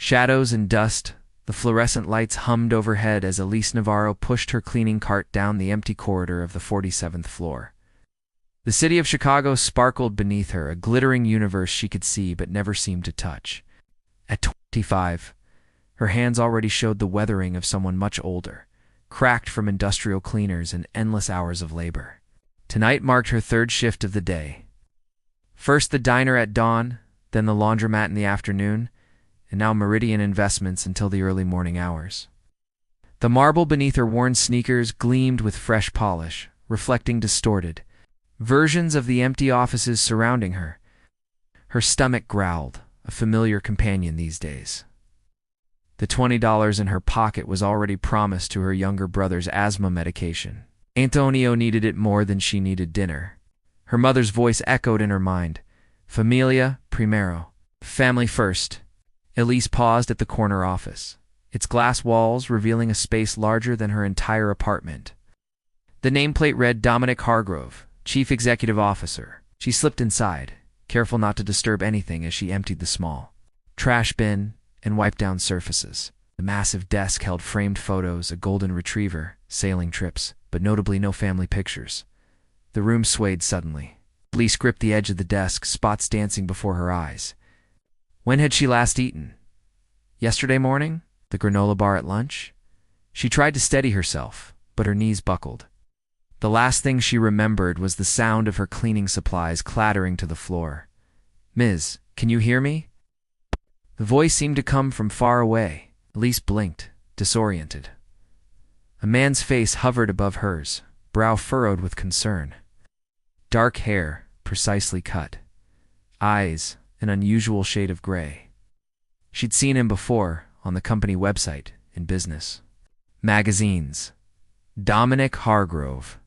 Shadows and dust, the fluorescent lights hummed overhead as Elise Navarro pushed her cleaning cart down the empty corridor of the 47th floor. The city of Chicago sparkled beneath her, a glittering universe she could see but never seemed to touch. At 25, her hands already showed the weathering of someone much older, cracked from industrial cleaners and endless hours of labor. Tonight marked her third shift of the day. First the diner at dawn, then the laundromat in the afternoon, and now Meridian Investments until the early morning hours. The marble beneath her worn sneakers gleamed with fresh polish, reflecting distorted versions of the empty offices surrounding her. Her stomach growled, a familiar companion these days. The $20 in her pocket was already promised to her younger brother's asthma medication. Antonio needed it more than she needed dinner. Her mother's voice echoed in her mind. Familia primero. Family first. Elise paused at the corner office, its glass walls revealing a space larger than her entire apartment. The nameplate read Dominic Hargrove, Chief Executive Officer. She slipped inside, careful not to disturb anything as she emptied the small trash bin and wiped down surfaces. The massive desk held framed photos, a golden retriever, sailing trips, but notably no family pictures. The room swayed suddenly. Elise gripped the edge of the desk, spots dancing before her eyes. When had she last eaten? Yesterday morning? The granola bar at lunch? She tried to steady herself, but her knees buckled. The last thing she remembered was the sound of her cleaning supplies clattering to the floor. Ms., can you hear me? The voice seemed to come from far away. Elise blinked, disoriented. A man's face hovered above hers, brow furrowed with concern. Dark hair, precisely cut. Eyes, an unusual shade of gray. She'd seen him before, on the company website, in business. Magazines. Dominic Hargrove.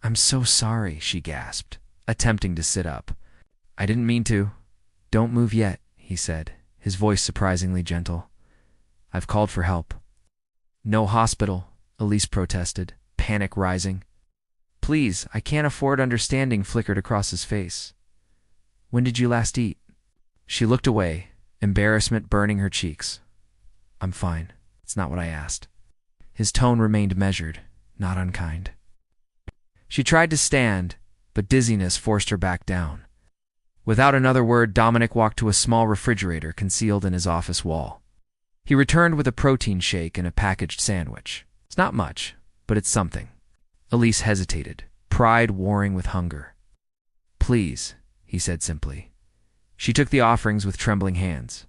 I'm so sorry, she gasped, attempting to sit up. I didn't mean to. Don't move yet, he said, his voice surprisingly gentle. I've called for help. No hospital, Elise protested, panic rising. Please, I can't afford understanding flickered across his face. When did you last eat? She looked away, embarrassment burning her cheeks. I'm fine. It's not what I asked. His tone remained measured, not unkind. She tried to stand, but dizziness forced her back down. Without another word, Dominic walked to a small refrigerator concealed in his office wall. He returned with a protein shake and a packaged sandwich. It's not much, but it's something. Elise hesitated, pride warring with hunger. Please, he said simply. She took the offerings with trembling hands.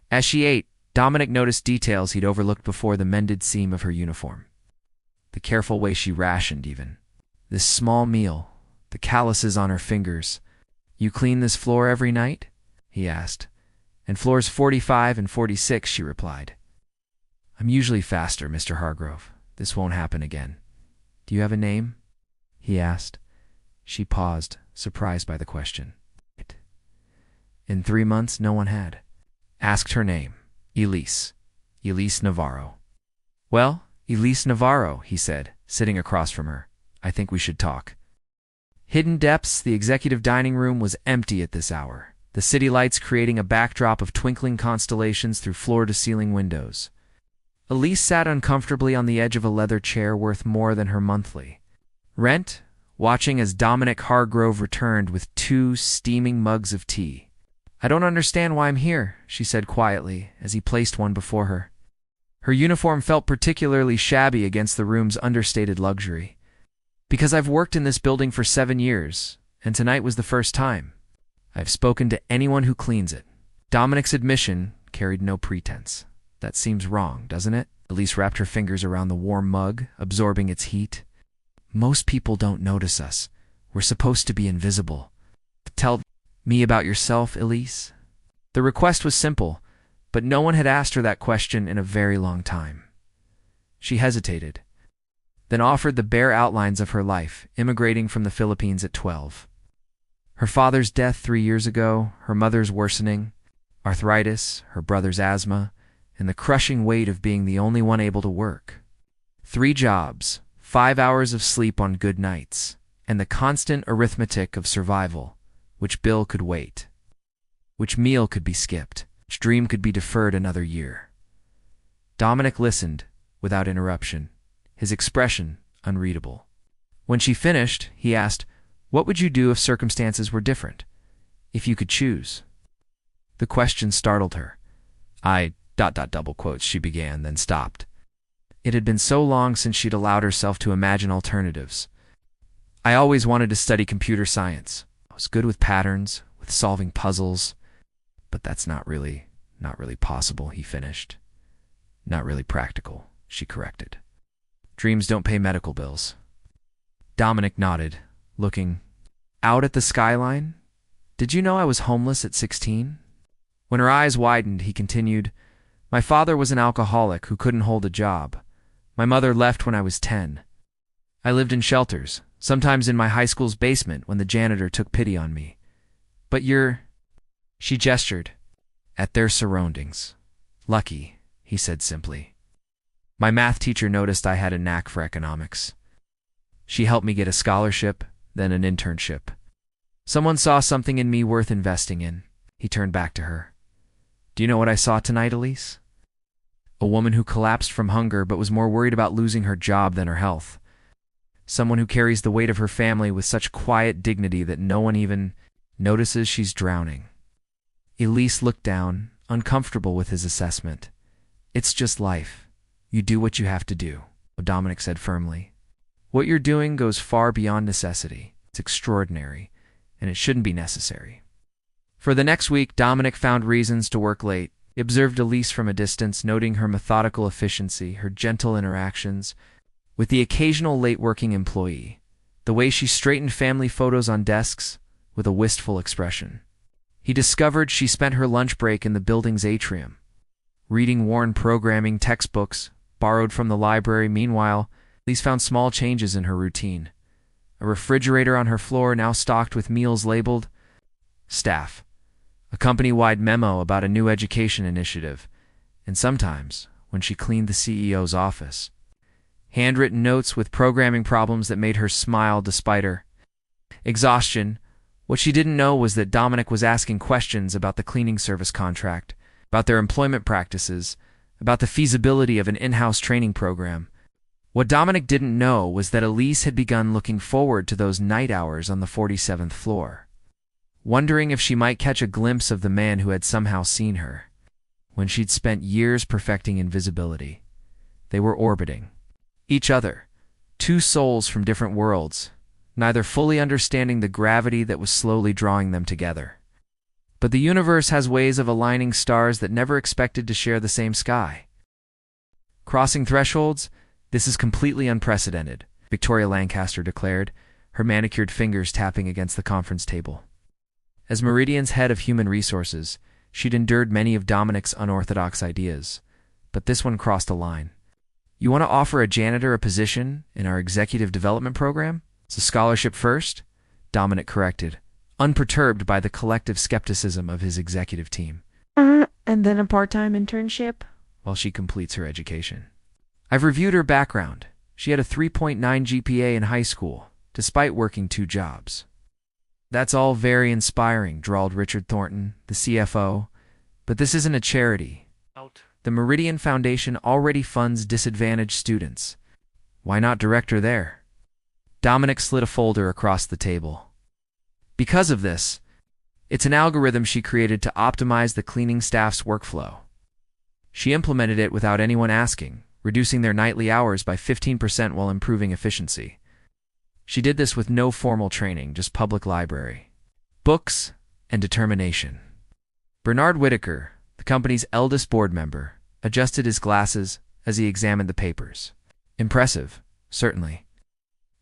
As she ate, Dominic noticed details he'd overlooked before: the mended seam of her uniform. The careful way she rationed, even. This small meal, the calluses on her fingers. You clean this floor every night? He asked. And floors 45 and 46, she replied. I'm usually faster, Mr. Hargrove. This won't happen again. Do you have a name? He asked. She paused, surprised by the question. In 3 months, no one had. Asked her name. Elise. Elise Navarro. Well, Elise Navarro, he said, sitting across from her. I think we should talk. Hidden depths, the executive dining room was empty at this hour, the city lights creating a backdrop of twinkling constellations through floor-to-ceiling windows. Elise sat uncomfortably on the edge of a leather chair worth more than her monthly rent, watching as Dominic Hargrove returned with 2 steaming mugs of tea. I don't understand why I'm here, she said quietly as he placed one before her. Her uniform felt particularly shabby against the room's understated luxury. Because I've worked in this building for 7 years, and tonight was the first time. I've spoken to anyone who cleans it. Dominic's admission carried no pretense. That seems wrong, doesn't it? Elise wrapped her fingers around the warm mug, absorbing its heat. Most people don't notice us. We're supposed to be invisible. Tell me about yourself, Elise. The request was simple, but no one had asked her that question in a very long time. She hesitated, then offered the bare outlines of her life, immigrating from the Philippines at 12. Her father's death 3 years ago, her mother's worsening, arthritis, her brother's asthma, and the crushing weight of being the only one able to work. 3 jobs, 5 hours of sleep on good nights, and the constant arithmetic of survival, which bill could wait, which meal could be skipped. Which dream could be deferred another year. Dominic listened, without interruption, his expression unreadable. When she finished, he asked, "What would you do if circumstances were different? If you could choose?" The question startled her. Double quotes, she began, then stopped. It had been so long since she'd allowed herself to imagine alternatives. "I always wanted to study computer science. I was good with patterns, with solving puzzles. But that's not really possible," he finished. "Not really practical," she corrected. "Dreams don't pay medical bills." Dominic nodded, looking out at the skyline. "Did you know I was homeless at 16? When her eyes widened, he continued, "My father was an alcoholic who couldn't hold a job. My mother left when I was 10. I lived in shelters, sometimes in my high school's basement when the janitor took pity on me. But you're—" She gestured at their surroundings. "Lucky," he said simply. "My math teacher noticed I had a knack for economics. She helped me get a scholarship, then an internship. Someone saw something in me worth investing in." He turned back to her. "Do you know what I saw tonight, Elise? A woman who collapsed from hunger but was more worried about losing her job than her health. Someone who carries the weight of her family with such quiet dignity that no one even notices she's drowning." Elise looked down, uncomfortable with his assessment. "It's just life. You do what you have to do," Dominic said firmly. "What you're doing goes far beyond necessity. It's extraordinary, and it shouldn't be necessary." For the next week, Dominic found reasons to work late. He observed Elise from a distance, noting her methodical efficiency, her gentle interactions with the occasional late-working employee, the way she straightened family photos on desks with a wistful expression. He discovered she spent her lunch break in the building's atrium, reading worn programming textbooks borrowed from the library. Meanwhile, Elise found small changes in her routine. A refrigerator on her floor now stocked with meals labeled "Staff," a company-wide memo about a new education initiative, and sometimes, when she cleaned the CEO's office, handwritten notes with programming problems that made her smile despite her exhaustion. What she didn't know was that Dominic was asking questions about the cleaning service contract, about their employment practices, about the feasibility of an in-house training program. What Dominic didn't know was that Elise had begun looking forward to those night hours on the 47th floor, wondering if she might catch a glimpse of the man who had somehow seen her. When she'd spent years perfecting invisibility, they were orbiting each other, two souls from different worlds, neither fully understanding the gravity that was slowly drawing them together. But the universe has ways of aligning stars that never expected to share the same sky. "Crossing thresholds? This is completely unprecedented," Victoria Lancaster declared, her manicured fingers tapping against the conference table. As Meridian's head of human resources, she'd endured many of Dominic's unorthodox ideas, but this one crossed a line. "You want to offer a janitor a position in our executive development program? It's a scholarship first," Dominic corrected, unperturbed by the collective skepticism of his executive team. And then a part-time internship?" "While she completes her education." "I've reviewed her background. She had a 3.9 GPA in high school, despite working 2 jobs." "That's all very inspiring," drawled Richard Thornton, the CFO, "but this isn't a charity. The Meridian Foundation already funds disadvantaged students. Why not direct her there?" Dominic slid a folder across the table. "Because of this, it's an algorithm she created to optimize the cleaning staff's workflow. She implemented it without anyone asking, reducing their nightly hours by 15% while improving efficiency. She did this with no formal training, just public library, books, and determination." Bernard Whitaker, the company's eldest board member, adjusted his glasses as he examined the papers. "Impressive, certainly.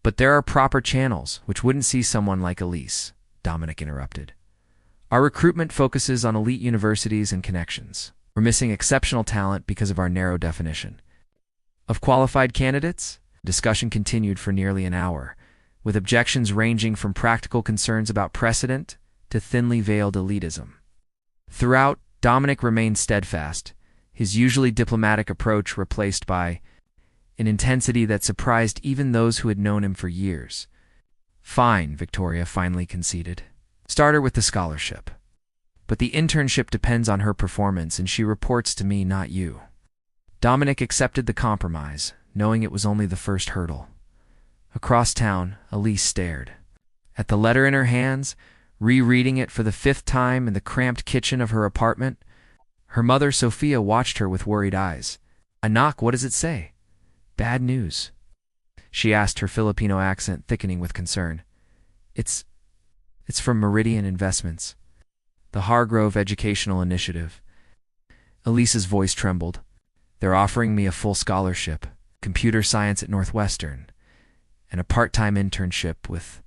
But there are proper channels which wouldn't see someone like Elise," Dominic interrupted. "Our recruitment focuses on elite universities and connections. We're missing exceptional talent because of our narrow definition of qualified candidates." Discussion continued for nearly an hour, with objections ranging from practical concerns about precedent to thinly veiled elitism. Throughout, Dominic remained steadfast, his usually diplomatic approach replaced by an intensity that surprised even those who had known him for years. "Fine," Victoria finally conceded. "Start her with the scholarship." But the internship depends on her performance, and she reports to me, not you. Dominic accepted the compromise, knowing it was only the first hurdle. Across town, Elise stared. At the letter in her hands, rereading it for the 5th time in the cramped kitchen of her apartment, her mother, Sophia, watched her with worried eyes. A knock, what does it say? Bad news, she asked, her Filipino accent thickening with concern. It's from Meridian Investments, the Hargrove Educational Initiative. Elise's voice trembled. They're offering me a full scholarship, computer science at Northwestern, and a part-time internship with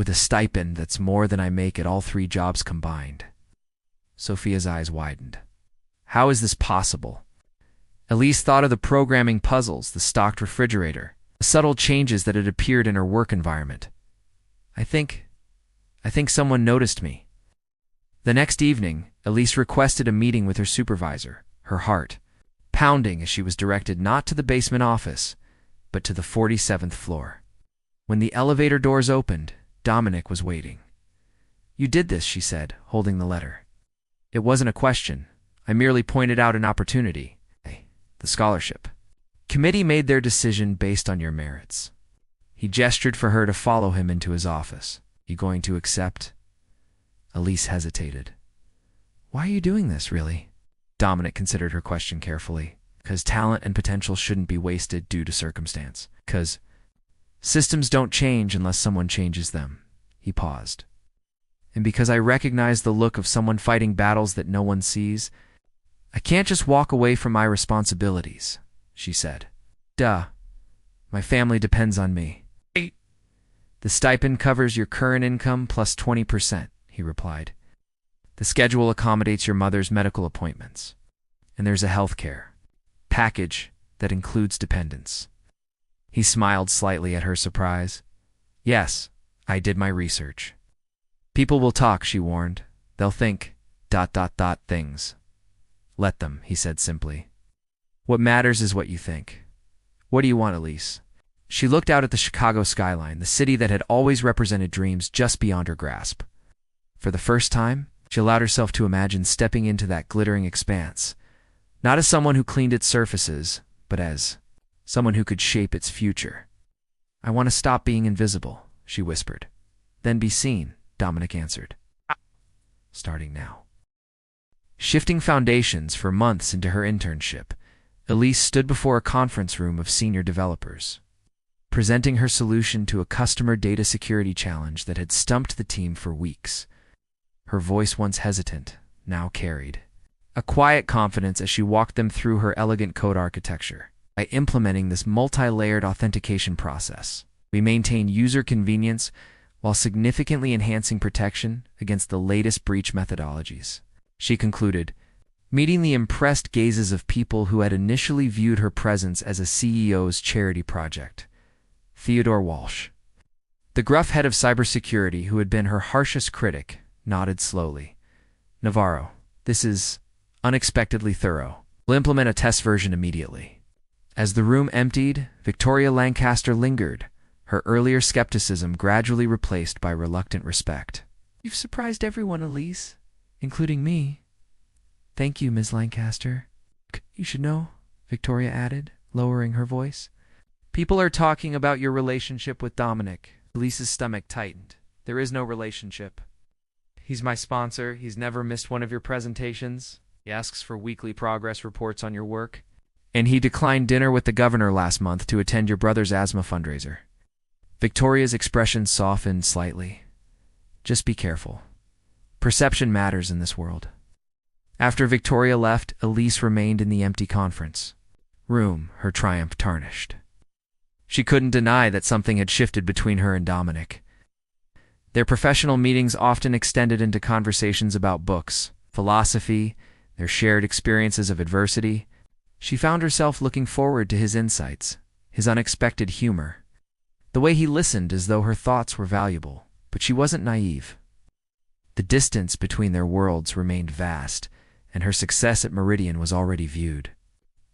a stipend that's more than I make at all 3 jobs combined. Sophia's eyes widened. How is this possible? Elise thought of the programming puzzles, the stocked refrigerator, the subtle changes that had appeared in her work environment. I think someone noticed me. The next evening, Elise requested a meeting with her supervisor, her heart pounding as she was directed not to the basement office, but to the 47th floor. When the elevator doors opened, Dominic was waiting. You did this, she said, holding the letter. It wasn't a question. I merely pointed out an opportunity. The scholarship. Committee made their decision based on your merits. He gestured for her to follow him into his office. You going to accept? Elise hesitated. Why are you doing this, really? Dominic considered her question carefully. 'Cause talent and potential shouldn't be wasted due to circumstance. 'Cause systems don't change unless someone changes them. He paused. And because I recognize the look of someone fighting battles that no one sees, I can't just walk away from my responsibilities, she said. Duh. My family depends on me. The stipend covers your current income plus 20%, he replied. The schedule accommodates your mother's medical appointments. And there's a health care package that includes dependents. He smiled slightly at her surprise. Yes, I did my research. People will talk, she warned. They'll think ... things. Let them, he said simply. What matters is what you think. What do you want, Elise? She looked out at the Chicago skyline, the city that had always represented dreams just beyond her grasp. For the first time, she allowed herself to imagine stepping into that glittering expanse, not as someone who cleaned its surfaces, but as someone who could shape its future. I want to stop being invisible, she whispered. Then be seen, Dominic answered. Starting now. Shifting foundations for months into her internship, Elise stood before a conference room of senior developers, presenting her solution to a customer data security challenge that had stumped the team for weeks. Her voice, once hesitant, now carried a quiet confidence as she walked them through her elegant code architecture. By implementing this multi-layered authentication process, we maintain user convenience while significantly enhancing protection against the latest breach methodologies. She concluded, meeting the impressed gazes of people who had initially viewed her presence as a CEO's charity project. Theodore Walsh, the gruff head of cybersecurity who had been her harshest critic, nodded slowly. Navarro, this is unexpectedly thorough. We'll implement a test version immediately. As the room emptied, Victoria Lancaster lingered, her earlier skepticism gradually replaced by reluctant respect. You've surprised everyone, Elise, including me. Thank you, Ms. Lancaster. You should know, Victoria added, lowering her voice. People are talking about your relationship with Dominic. Elise's stomach tightened. There is no relationship. He's my sponsor. He's never missed one of your presentations. He asks for weekly progress reports on your work. And he declined dinner with the governor last month to attend your brother's asthma fundraiser. Victoria's expression softened slightly. Just be careful. Perception matters in this world. After Victoria left, Elise remained in the empty conference room, her triumph tarnished. She couldn't deny that something had shifted between her and Dominic. Their professional meetings often extended into conversations about books, philosophy, their shared experiences of adversity. She found herself looking forward to his insights, his unexpected humor, the way he listened as though her thoughts were valuable. But she wasn't naive. The distance between their worlds remained vast, and her success at Meridian was already viewed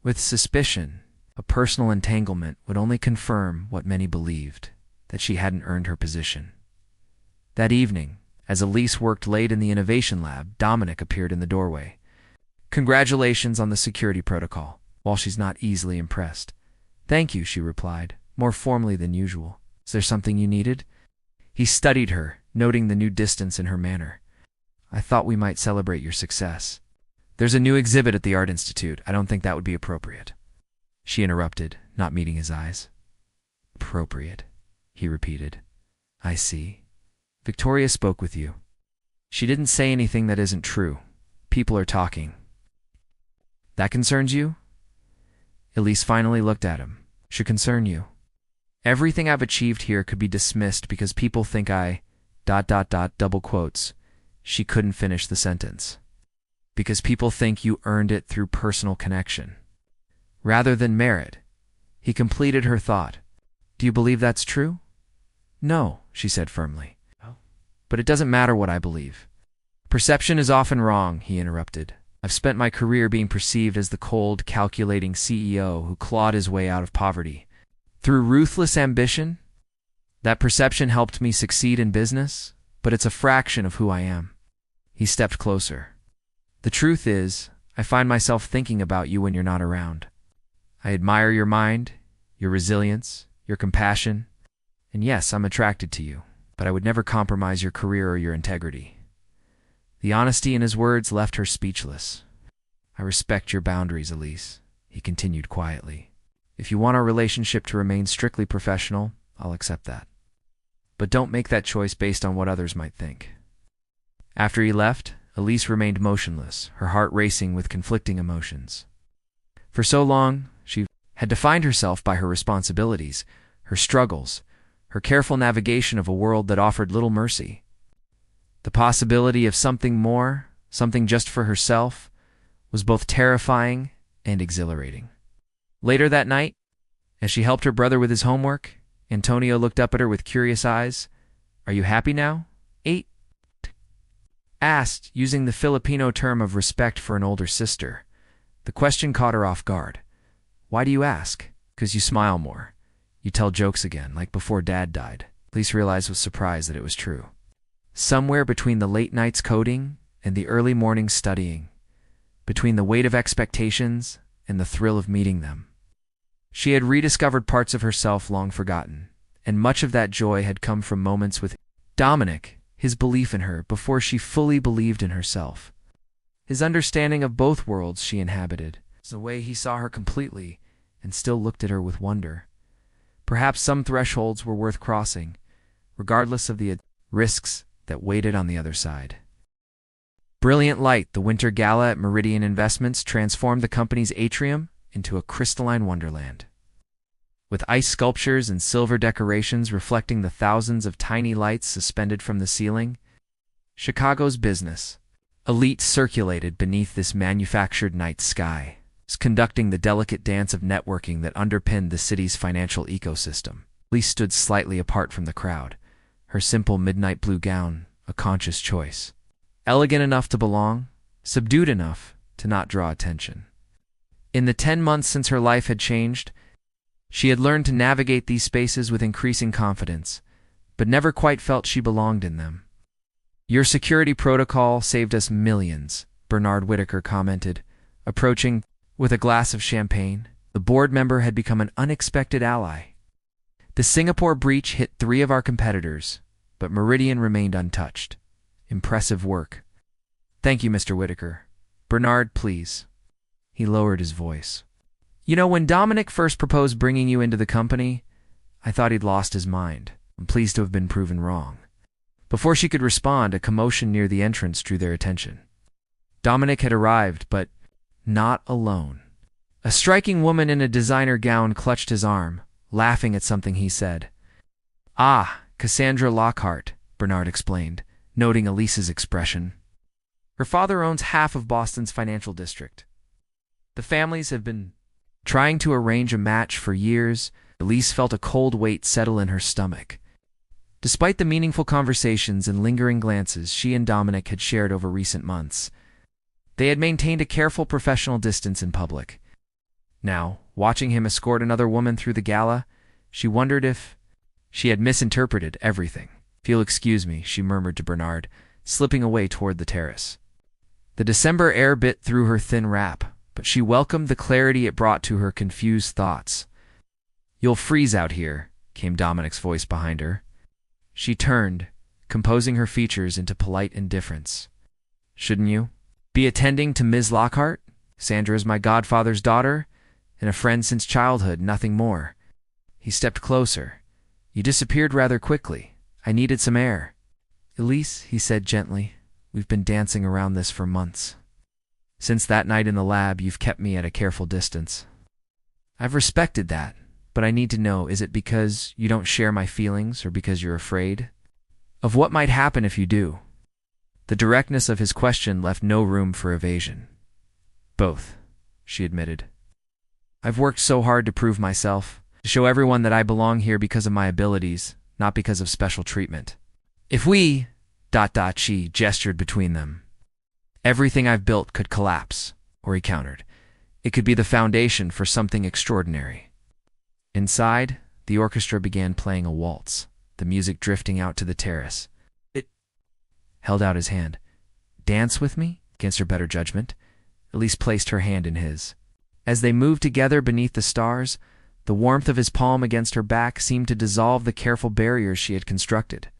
with suspicion. A personal entanglement would only confirm what many believed, that she hadn't earned her position. That evening, As Elise worked late in the innovation lab, Dominic appeared in the doorway. "Congratulations on the security protocol," while she's not easily impressed. "Thank you," she replied, more formally than usual. "Is there something you needed?" He studied her, noting the new distance in her manner. "I thought we might celebrate your success." "There's a new exhibit at the Art Institute. I don't think that would be appropriate." She interrupted, not meeting his eyes. "Appropriate," he repeated. "I see. Victoria spoke with you." "She didn't say anything that isn't true. People are talking." "That concerns you?" Elise finally looked at him. "Should concern you. Everything I've achieved here could be dismissed because people think I... double quotes. She couldn't finish the sentence. "Because people think you earned it through personal connection, rather than merit." He completed her thought. "Do you believe that's true?" "No," she said firmly. "But it doesn't matter what I believe." "Perception is often wrong," he interrupted. "I've spent my career being perceived as the cold, calculating CEO who clawed his way out of poverty. Through ruthless ambition, that perception helped me succeed in business, but it's a fraction of who I am." He stepped closer. "The truth is, I find myself thinking about you when you're not around. I admire your mind, your resilience, your compassion, and yes, I'm attracted to you, but I would never compromise your career or your integrity." The honesty in his words left her speechless. "I respect your boundaries, Elise," he continued quietly. "If you want our relationship to remain strictly professional, I'll accept that. But don't make that choice based on what others might think." After he left, Elise remained motionless, her heart racing with conflicting emotions. For so long, she had defined herself by her responsibilities, her struggles, her careful navigation of a world that offered little mercy. The possibility of something more, something just for herself, was both terrifying and exhilarating. Later that night, as she helped her brother with his homework, Antonio looked up at her with curious eyes. "Are you happy now?" asked, using the Filipino term of respect for an older sister. The question caught her off guard. "Why do you ask?" "'Cause you smile more. You tell jokes again, like before Dad died." Elise realized with surprise that it was true. Somewhere between the late nights coding and the early mornings studying, between the weight of expectations and the thrill of meeting them, she had rediscovered parts of herself long forgotten, and much of that joy had come from moments with Dominic, his belief in her before she fully believed in herself. His understanding of both worlds she inhabited, the way he saw her completely and still looked at her with wonder. Perhaps some thresholds were worth crossing, regardless of the risks that waited on the other side. Brilliant light, the winter gala at Meridian Investments transformed the company's atrium into a crystalline wonderland. With ice sculptures and silver decorations reflecting the thousands of tiny lights suspended from the ceiling, Chicago's business elite circulated beneath this manufactured night sky, conducting the delicate dance of networking that underpinned the city's financial ecosystem. Elise stood slightly apart from the crowd, her simple midnight blue gown a conscious choice. Elegant enough to belong, subdued enough to not draw attention. In the 10 months since her life had changed, she had learned to navigate these spaces with increasing confidence, but never quite felt she belonged in them. "Your security protocol saved us millions," Bernard Whitaker commented, approaching with a glass of champagne. The board member had become an unexpected ally. "The Singapore breach hit 3 of our competitors, but Meridian remained untouched. Impressive work." "Thank you, Mr. Whitaker. Bernard, please." He lowered his voice. "You know, when Dominic first proposed bringing you into the company, I thought he'd lost his mind. I'm pleased to have been proven wrong." Before she could respond, a commotion near the entrance drew their attention. Dominic had arrived, but not alone. A striking woman in a designer gown clutched his arm, laughing at something he said. "Ah, Cassandra Lockhart," Bernard explained, noting Elise's expression. "Her father owns half of Boston's financial district. The families have been trying to arrange a match for years." Elise felt a cold weight settle in her stomach. Despite the meaningful conversations and lingering glances she and Dominic had shared over recent months, they had maintained a careful professional distance in public. Now, watching him escort another woman through the gala, she wondered if she had misinterpreted everything. "If you'll excuse me," she murmured to Bernard, slipping away toward the terrace. The December air bit through her thin wrap, but she welcomed the clarity it brought to her confused thoughts. "You'll freeze out here," came Dominic's voice behind her. She turned, composing her features into polite indifference. "Shouldn't you be attending to Ms. Lockhart? Sandra is my godfather's daughter, and a friend since childhood, nothing more." He stepped closer. "You disappeared rather quickly. I needed some air." "Elise," he said gently, "we've been dancing around this for months. Since that night in the lab, you've kept me at a careful distance. I've respected that, but I need to know, is it because you don't share my feelings or because you're afraid of what might happen if you do?" The directness of his question left no room for evasion. "Both," she admitted. "I've worked so hard to prove myself, to show everyone that I belong here because of my abilities, not because of special treatment. If we... she gestured between them. "Everything I've built could collapse," or he countered. "It could be the foundation for something extraordinary." Inside, the orchestra began playing a waltz, the music drifting out to the terrace. It held out his hand. "Dance with me?" Against her better judgment, Elise placed her hand in his. As they moved together beneath the stars, the warmth of his palm against her back seemed to dissolve the careful barriers she had constructed.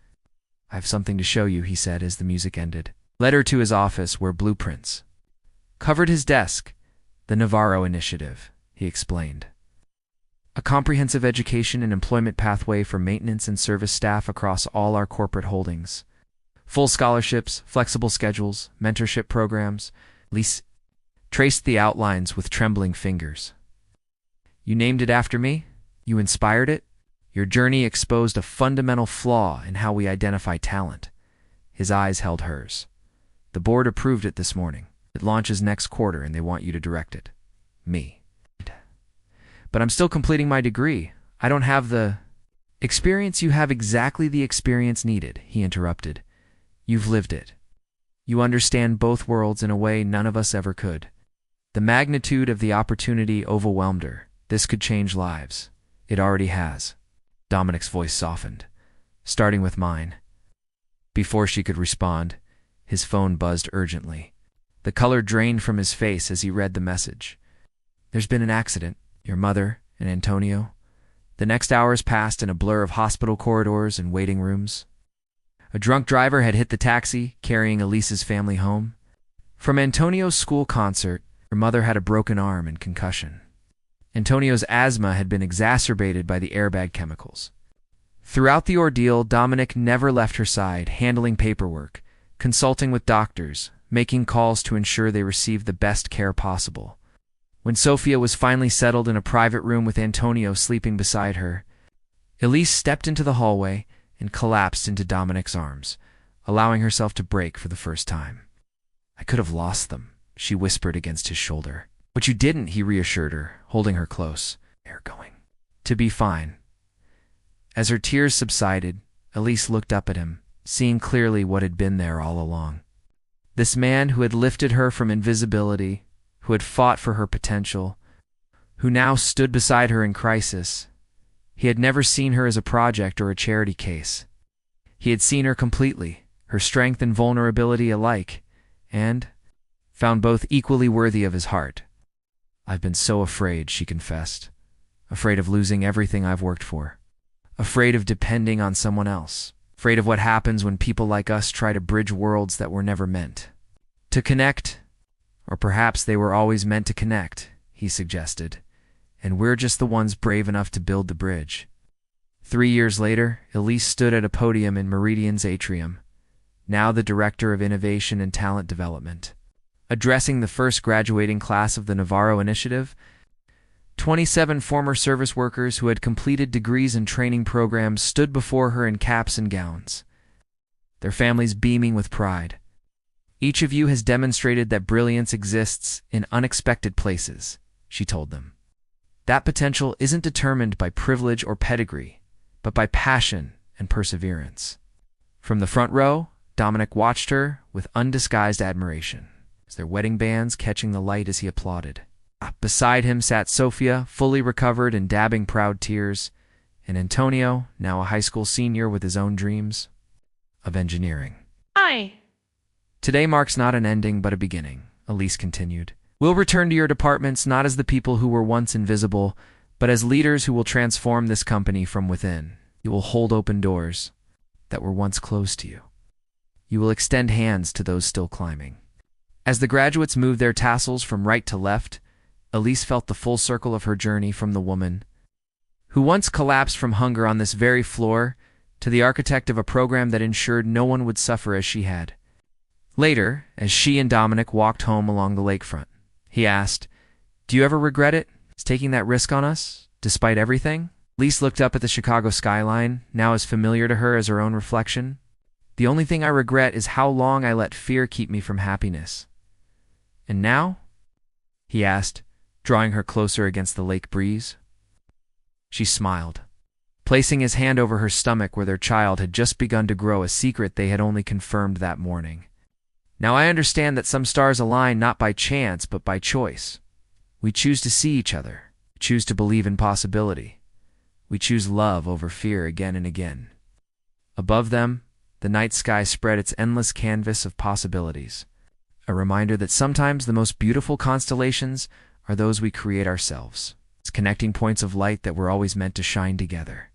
"I have something to show you," he said as the music ended. Led her to his office where blueprints covered his desk. "The Navarro Initiative," he explained. "A comprehensive education and employment pathway for maintenance and service staff across all our corporate holdings. Full scholarships, flexible schedules, mentorship programs." Lise traced the outlines with trembling fingers. "You named it after me? You inspired it? Your journey exposed a fundamental flaw in how we identify talent." His eyes held hers. "The board approved it this morning. It launches next quarter and they want you to direct it." "Me." "But I'm still completing my degree. I don't have the experience." "You have exactly the experience needed," he interrupted. "You've lived it. You understand both worlds in a way none of us ever could." The magnitude of the opportunity overwhelmed her. This could change lives. It already has. Dominic's voice softened. "Starting with mine." Before she could respond, his phone buzzed urgently. The color drained from his face as he read the message. "There's been an accident. Your mother and Antonio." The next hours passed in a blur of hospital corridors and waiting rooms. A drunk driver had hit the taxi, carrying Elise's family home. From Antonio's school concert, her mother had a broken arm and concussion. Antonio's asthma had been exacerbated by the airbag chemicals. Throughout the ordeal, Dominic never left her side, handling paperwork, consulting with doctors, making calls to ensure they received the best care possible. When Sophia was finally settled in a private room with Antonio sleeping beside her, Elise stepped into the hallway and collapsed into Dominic's arms, allowing herself to break for the first time. "I could have lost them," she whispered against his shoulder. "But you didn't," he reassured her, holding her close. "You're going to be fine." As her tears subsided, Elise looked up at him, seeing clearly what had been there all along. This man who had lifted her from invisibility, who had fought for her potential, who now stood beside her in crisis. He had never seen her as a project or a charity case. He had seen her completely, her strength and vulnerability alike, and found both equally worthy of his heart. "I've been so afraid," she confessed. "Afraid of losing everything I've worked for. Afraid of depending on someone else. Afraid of what happens when people like us try to bridge worlds that were never meant to connect. Or perhaps they were always meant to connect," he suggested, "and we're just the ones brave enough to build the bridge." 3 years later, Elise stood at a podium in Meridian's atrium, now the Director of Innovation and Talent Development. Addressing the first graduating class of the Navarro Initiative, 27 former service workers who had completed degrees and training programs stood before her in caps and gowns, their families beaming with pride. "Each of you has demonstrated that brilliance exists in unexpected places," she told them. "That potential isn't determined by privilege or pedigree, but by passion and perseverance." From the front row, Dominic watched her with undisguised admiration, their wedding bands catching the light as he applauded. Beside him sat Sophia, fully recovered and dabbing proud tears, and Antonio, now a high school senior with his own dreams. of engineering. I. Today marks not an ending but a beginning, Elise continued. We'll return to your departments not as the people who were once invisible, but as leaders who will transform this company from within. You will hold open doors that were once closed to you. You will extend hands to those still climbing. As the graduates moved their tassels from right to left, Elise felt the full circle of her journey from the woman who once collapsed from hunger on this very floor to the architect of a program that ensured no one would suffer as she had. Later, as she and Dominic walked home along the lakefront, he asked, "Do you ever regret it? Is taking that risk on us, despite everything?" Elise looked up at the Chicago skyline, now as familiar to her as her own reflection. "The only thing I regret is how long I let fear keep me from happiness." "And now?" he asked, drawing her closer against the lake breeze. She smiled, placing his hand over her stomach where their child had just begun to grow, a secret they had only confirmed that morning. "Now I understand that some stars align not by chance but by choice. We choose to see each other, choose to believe in possibility. We choose love over fear again and again." Above them, the night sky spread its endless canvas of possibilities, a reminder that sometimes the most beautiful constellations are those we create ourselves. It's connecting points of light that were always meant to shine together.